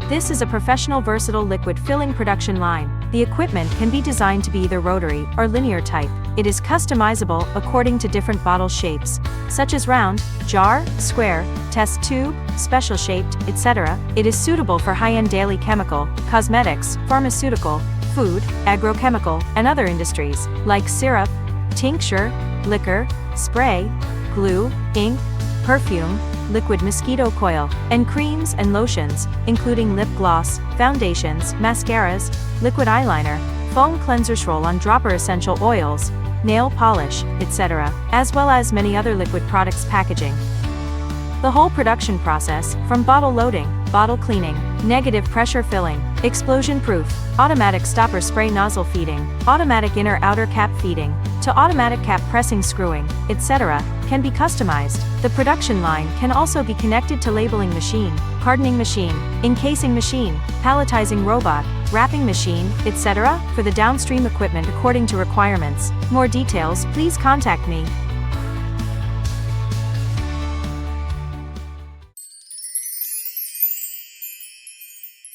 This is a professional versatile liquid filling production line. The equipment can be designed to be either rotary or linear type. It is customizable according to different bottle shapes, such as round, jar, square, test tube, special shaped, etc. It is suitable for high-end daily chemical, cosmetics, pharmaceutical, food, agrochemical, and other industries, like syrup, tincture, liquor, spray, glue, ink, perfume, liquid mosquito coil, and creams and lotions, including lip gloss, foundations, mascaras, liquid eyeliner, foam cleansers, roll-on dropper essential oils, nail polish, etc., as well as many other liquid products packaging. The whole production process, from bottle loading, bottle cleaning, negative pressure filling, explosion-proof, automatic stopper spray nozzle feeding, automatic inner-outer cap feeding, to automatic cap pressing screwing, etc., can be customized. The production line can also be connected to labeling machine, cartoning machine, encasing machine, palletizing robot, wrapping machine, etc., for the downstream equipment according to requirements. More details, please contact me.